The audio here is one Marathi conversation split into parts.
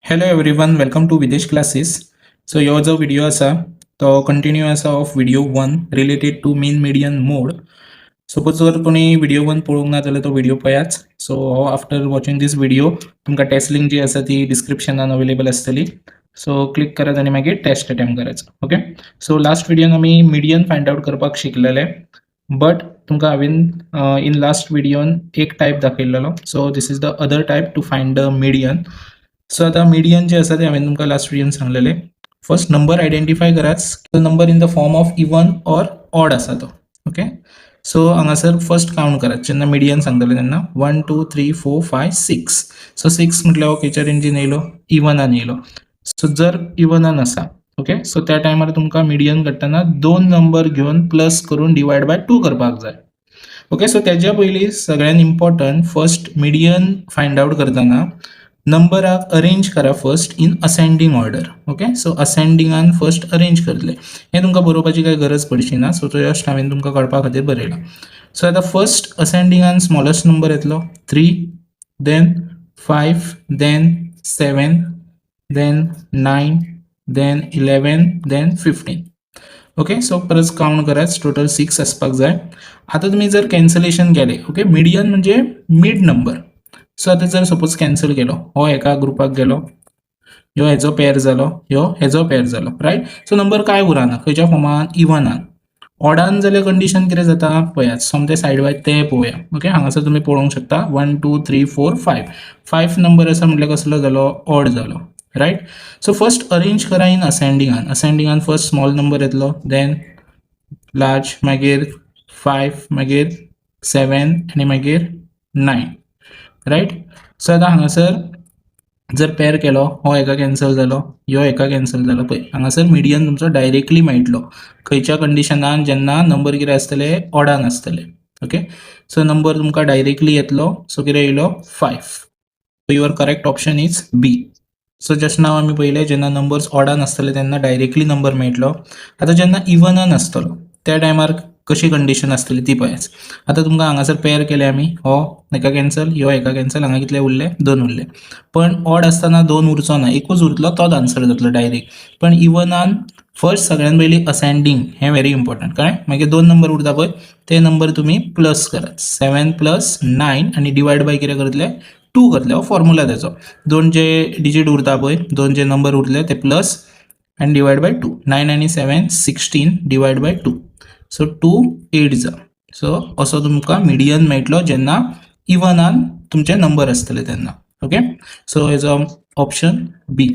Hello everyone, welcome to Videsh Classes. So here जो video असा तो कंटिन्यू असा of video 1 related to mean median mode. Suppose जर कोणी व्हिडिओ 1 पळोवंक ना जाल्यार तो व्हिडिओ पळयाच. So after watching this video तुमकां टेस्ट लिंक जी आसा ती डिस्क्रिप्शनान अवेलेबल आसतली. सो क्लिक करात आनी मागीर टेस्ट अटेम्प्ट करायचो. ओके. सो लास्ट व्हिडिओन आमी मीडियन फाइंड आउट करपाक शिकलेले. बट तुमकां हांवेन इन लास्ट व्हिडिओन एक टायप दाखयल्लो. So this is the other type to find the median. So आता मीडियन जे आसा ते हांवेन तुमकां लास्ट व्हिडिओन सांगलेले. फर्स्ट नंबर आयडेंटिफाय करात number in the form of even or odd आसा तो. ओके. सो हांगासर फर्स्ट काउंट करात जेन्ना मीडियन सांगतले तेन्ना 1 2 3 4 5 6. सो 6 म्हटल्यार हो खंयच्या रेंजीन येयलो, इवनान येयलो. सो जर इवनान आसा ओके, सो त्या टायमार तुमकां मीडियन करताना दोन नंबर घेवन प्लस करून डिवायड बाय 2 करपाक जाय. ओके. सो तेज्या पयलीं सगळ्यान important first median find out करताना नंबराक अरेंज करा first in ascending order. Okay. So असेंडिंगान फर्स्ट अरेंज करतले. हे तुमकां बरोवपाची काय गरज पडची ना. सो तो जस्ट हांवेन तुमकां कळपा खातीर बरयला. सो आतां फर्स्ट असेंडिंगान स्मॉलेस्ट नंबर येतलो 3, then 5, then 7, then 9, then 11, then 15. Okay. So परत काउंट करात, टोटल 6 आसपाक जाय. आता तुम्ही जर कॅन्सलेशन केले ओके, मीडियन म्हणजे मिड नंबर. सो आता जर सपोज कॅन्सल केलो, हो एका ग्रुपाक गेलो, ह्यो हेजो पेर जालो, ह्यो हेजो पेर जालो, रायट. सो नंबर काय उरना खंयच्या फॉर्मान, इवनान. ऑडान जाल्यार कंडिशन कितें जाता पळयात. समते सायड वायज ते पळोवया. ओके. हांगासर तुमी पळोवंक शकता 1 2 3 4 5. 5 नंबर आसा म्हटल्यार कसलो जालो, ऑड जालो, रायट. सो फर्स्ट अरेंज करा इन असेंडिंगान. असेंडिंगान फर्स्ट स्मॉल नंबर येतलो, देन लार्ज, मागीर 5, मागीर 7 आनी मागीर 9, राइट. सो आता हांगासर जर पेर केलो, हो एका कॅन्सल जालो, ह्यो एका कॅन्सल जालो. पळय हांगासर मीडियन तुमचो डायरेक्टली मेळटलो खंयच्या कंडिशनान, जेन्ना नंबर कितें आसतले, ऑडान आसतले. ओके. सो नंबर तुमकां डायरेक्टली येतलो. सो कितें येयलो 5. So your correct option is B. So just now आमी पयले जेन्ना नंबर्स ऑडान आसतले तेन्ना डायरेक्टली नंबर मेळटलो. आता जेन्ना इवनान आसतलो त्या टायमार कशी कंडिशन आसतली ती पळयात. आता तुमकां हांगासर पेर केले आमी, हो एका कॅन्सल, ह्यो एका कॅन्सल, हांगा कितले उरले, 2 उरले. पण ऑड आसतना 2 उरचो ना, एकूच उरतलो, तोच आन्सर जातलो डायरेक्ट. पण इवनान फर्स्ट सगळ्यान पयलीं असेंडिंग, हें व्हेरी इम्पॉर्टंट. कळ्ळें. मागीर 2 नंबर उरता पळय ते नंबर तुमी प्लस करात. 7 प्लस 9 आनी डिवायड बाय कितें करतले, 2 करतले. हो फॉर्म्युला तेजो. 2 जे डिजीट उरता पळय, 2 जे नंबर उरले ते प्लस आनी डिवायड बाय 2. 9 आनी 7 16 डिवायड बाय 2. सो 2 8 जा. सो असो तुमकां मिडियन मेळटलो जेन्ना इवनान तुमचे नंबर आसतले तेन्ना. ओके. सो हेजो ऑप्शन बी.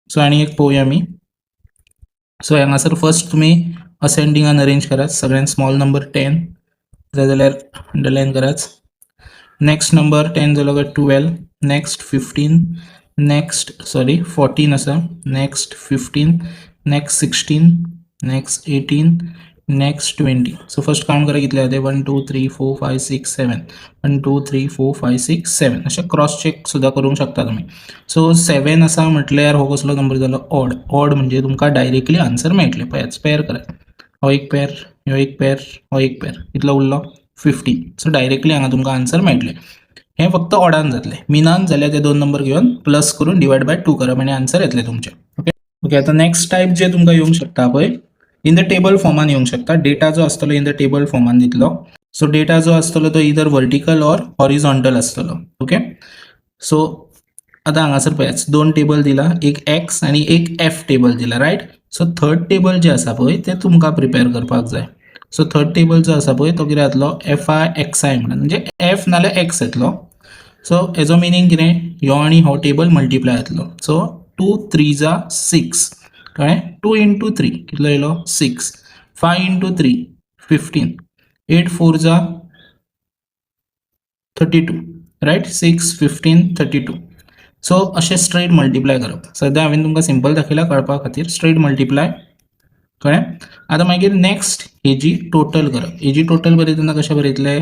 सो आनी एक पळोवया आमी. सो हांगासर फर्स्ट तुमी असेंडिंगान अरेंज करात. सगळ्यान स्मॉल नंबर 10 जाय जाल्यार अंडरलायन करात. नेक्स्ट नंबर 10 जालो काय 12, नेक्स्ट 15, नेक्स्ट 14 आसा, next 15, next 16, next 18, next 20. So first count करा कितले जाते, 1 2 3 4 5 6 7, 1 2 3 4 5 6 7. अशें क्रॉस चेक सुद्धा करूंक शकता तुम्ही. सो 7 आसा म्हटल्यार हो कसलो नंबर जालो, ऑड. ऑड म्हणजे तुमकां डायरेक्टली आन्सर मेळटले. पळयात, पेर करात. हो एक पेर, ह्यो एक पेर, हो एक पेर, कितलो उरलो 15. सो डायरेक्टली हांगा तुमकां आन्सर मेळटले. हे फक्त ऑडान जातले. मिनान जाल्यार ते 2 नंबर घेवन प्लस करून डिवायड बाय 2 करप आनी आन्सर येतले तुमचे. ओके. ओके. आता नेक्स्ट टायप जे तुमकां येवंक शकता पळय, इन द टेबल फॉर्मान येवंक शकता. डेटा जो आसतलो इन द टेबल फॉर्मान दितलो. सो डेटा जो आसतलो तो इधर वर्टिकल ऑर हॉरिझॉन्टल आसतलो. ओके. सो आता हांगासर पळयात, 2 टेबल दिला, एक एक्स आनी एक एफ टेबल दिला, रायट. सो थर्ड टेबल जे आसा पळय ते तुमकां प्रिपेअर करपाक जाय. सो थर्ड टेबल जो आसा पळय तो कितें जातलो, एफ आय एक्स आय म्हणून, म्हणजे एफ नाल्यार एक्स येतलो. सो हेजो मिनींग कितें, ह्यो आनी हो टेबल मल्टिप्लाय जातलो. सो 2 3 जा 6, कळ्ळें. 2 इंटू 3 कितलो येयलो 6, 5 इंटू 3 15, 8 4 जा 32, रायट. 6 15 32. सो अशें स्ट्रेट मल्टिप्लाय करप. सद्या हांवें तुमकां सिंपल दाखयला कळपा खातीर, स्ट्रेट मल्टिप्लाय, कळ्ळें. आतां मागीर नेक्स्ट हेजी टोटल करप. हेजी टोटल बरयतना कशें बरयतले,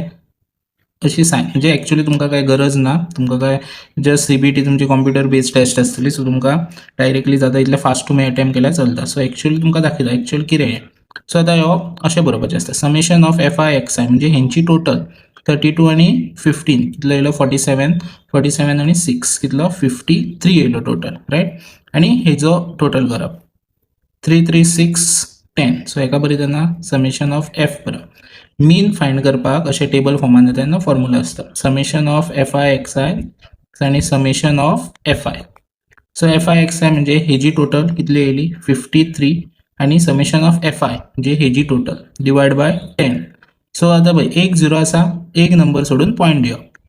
अशी सायन, म्हणजे एक्चुअली तुमकां काय गरज ना. तुमकां काय जस्ट सीबीटी तुमची कॉम्प्युटर बेस्ड टेस्ट आसतली. सो तुमकां डायरेक्टली जाता इतले फास्ट तुमी अटेम्प्ट केल्यार चलता. सो एक्चुअली तुमकां दाखयता एक्चुअल कितें हें. सो आतां ह्यो अशें बरोवपाचें आसता, summation of F I X I म्हणजे हेंची टोटल 32 आणि 15 कितलो येयलो 47 47 आणि 6 कितलो 53 येयलो टोटल राईट आणि हेजो टोटल करप 3 3 6 10 सो हेका बरी तेन्ना समेशन ऑफ एफ करप मीन फायंड करपाक अशें टेबल फॉर्मान येता तेन्ना फॉर्म्युला आसता summation of F I X I आणि summation of F I so F I X I म्हणजे हेजी टोटल कितली येयली 53 आणि समेशन ऑफ एफ आय म्हणजे हेजी टोटल डिवाइड बाय 10 सो आता पळय एक झिरो आसा एक नंबर सोडून पॉईंट दिवप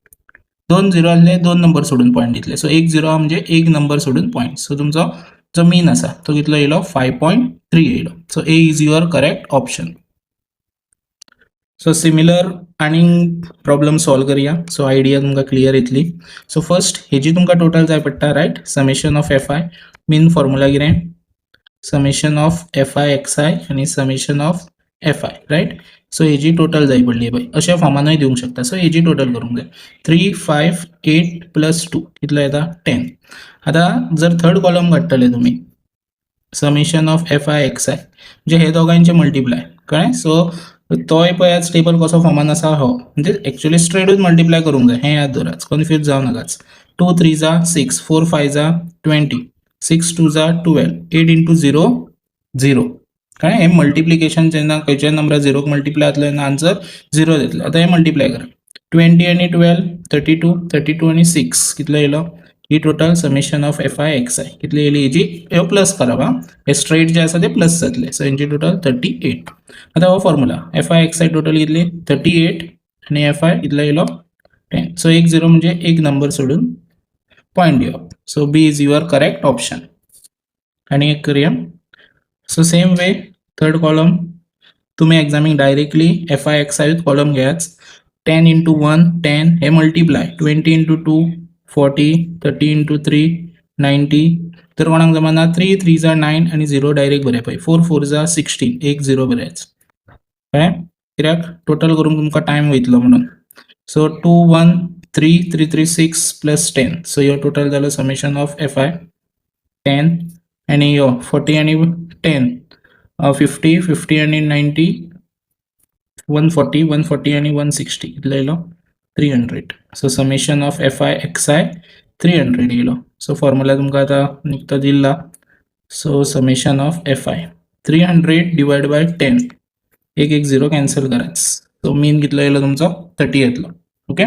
दोन झिरो आसले दोन नंबर सोडून पॉईंट दितले सो एक झिरो म्हणजे एक नंबर सोडून पॉईंट सो तुमचो जो मीन आसा तो कितलो येयलो 5.3 येयलो so A is your correct option so similar आणि प्रॉब्लेम सॉल्व करूया सो आयडिया तुमकां क्लियर येतली सो फर्स्ट हेजी तुमकां टोटल जाय पडटा right summation of F I mean formula कितें summation of F I X I आणि summation of F I right so हेजी टोटल जाय पडली पळय अशा फॉर्मानूय दिवंक शकता सो हेजी टोटल करूंक जाय 3 5 8 प्लस 2 कितलो येता 10 आता जर थर्ड कॉलम काडटले तुमी summation of F I X I म्हणजे हे दोगांचे मल्टिप्लाय कळ्ळें सो तोय पळय आज टेबल कसो फॉर्मान आसा हो म्हणजे एक्चुअली स्ट्रेटूच मल्टिप्लाय करूंक जाय हें याद दवरात कन्फ्यूज जावं नाकाच 2 3 जा 6 4 5 जा 20 6 2 जा 12 8 इंटू 0 0 कळ्ळें हें मल्टिप्लिकेशन जेन्ना खंयच्याय नंबरा 0 मल्टिप्लाय जातलो तेन्ना आन्सर 0 येतलो आतां हें मल्टिप्लाय करप 20 आणि 12 32 32 आणि 6 कितलो येयलो ही total summation of F I X I कितली येयली हेजी ह्यो प्लस करप हां हे स्ट्रेट जे आसा ते प्लस जातले सो हेंची टोटल 38 आता हो formula F I X I total कितली 38 आणि एफ आय कितलो येयलो 10 सो एक झिरो म्हणजे एक नंबर सोडून पॉईंट दिवप so B is your correct option आणि एक करूया so same way third column तुम्ही एग्जामीक directly F I X I column घेयाच 10 इंटू 1 10 हे मल्टिप्लाय 20 इंटू 2 40 30 इंटू 3 90 तर कोणाक जमना 3 3 जा 9 आणि 0 डायरेक्ट बरे पळय 4 4 जा 16 एक 0 बरेच कळ्ळें कित्याक टोटल करूंक तुमकां टायम वयतलो म्हणून सो 2 1 3 3 3 6 प्लस 10 सो यो टोटल जालो समेशन ऑफ एफ आय 10 आणि यो 40 आणि 10 50 50 आणि 90 140 140 आणि 160 कितलो येयलो 300 so summation of F I X I 300 येयलो सो फॉर्म्युला तुमकां आतां निकतो दिला so summation of F I 300 divide by 10 एक एक 0 कॅन्सल कराच सो मीन कितलो येयलो तुमचो 30 येतलो ओके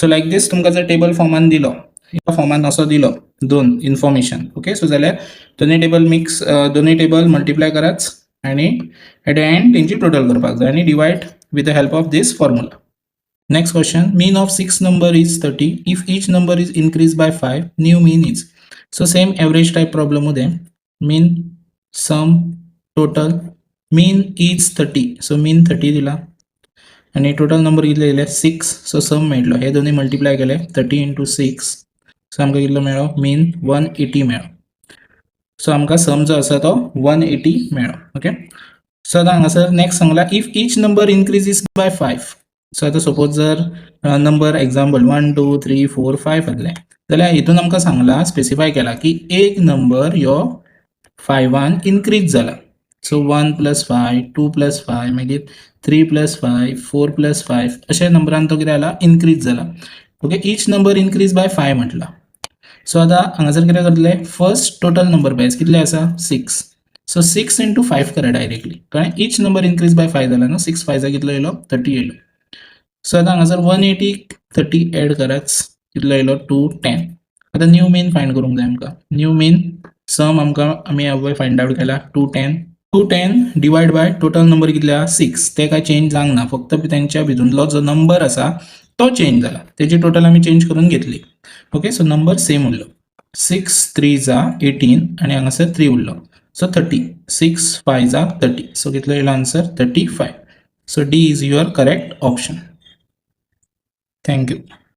सो लायक दीस तुमकां जर टेबल फॉर्मान दिलो ह्या फॉर्मान असो दिलो दोन इन्फॉर्मेशन ओके सो जाल्यार दोन्ही टेबल मिक्स दोन्ही टेबल मल्टिप्लाय कराच आणि एट द एंड तेंची टोटल करपाक जाय आणि divide with the help of this formula. Next question, mean of 6 number is 30. If each number is increased by 5, new mean is. So same average type problem मध्ये mean, sum, total, mean is 30. So mean 30 दिला आणि टोटल नंबर कितले दिले 6. सो सम मेळटलो हे दोन्ही मल्टिप्लाय केले 30 इंटू 6 सो आमकां कितलो मेळ्ळो मीन 180 मेळ्ळो सो आमकां सम जो आसा तो 180 मेळ्ळो ओके सो आता हांगासर नेक्स्ट सांगला if each number increases by 5 so आता सपोज जर नंबर एक्झाम्पल 1 2 3 4 5 आसले जाल्यार हितून आमकां सांगला स्पेसिफाय केला की एक नंबर ह्यो 5 इनक्रीज जाला सो 1 प्लस 5 2 प्लस 5 मागीर 3 प्लस 5 4 प्लस 5 अशा नंबरान तो कितें जाला इनक्रीज जाला okay each number increase by 5 म्हटला सो आता हांगासर कितें करतले फर्स्ट टोटल नंबर बेस कितले आसा 6 सो 6 इंटू 5 करा डायरेक्टली कारण ईच नंबर इनक्रीज बाय 5 जाला न्हू 6 5 कितलो येयलो 30 येयलो सो आता हांगासर 180 30 एड कराच कितलो येयलो 210 आता न्यू मीन फायंड करूंक जाय आमकां न्यू मीन सम आमकां आमी अवय फायंड आउट केला 210 डिवाइड बाय टोटल नंबर कितले आहा 6 ते काय चेंज जावंक ना फक्त तेंच्या भितूंतलो जो नंबर आसा तो चेंज जाला तेजी टोटल आमी चेंज करून घेतली ओके सो नंबर सेम उरलो 6 3 जा 18 आणि हांगासर 3 उरलो सो 30 6 5 जा 30 सो कितलो येयलो answer 35 so D is your correct option thank you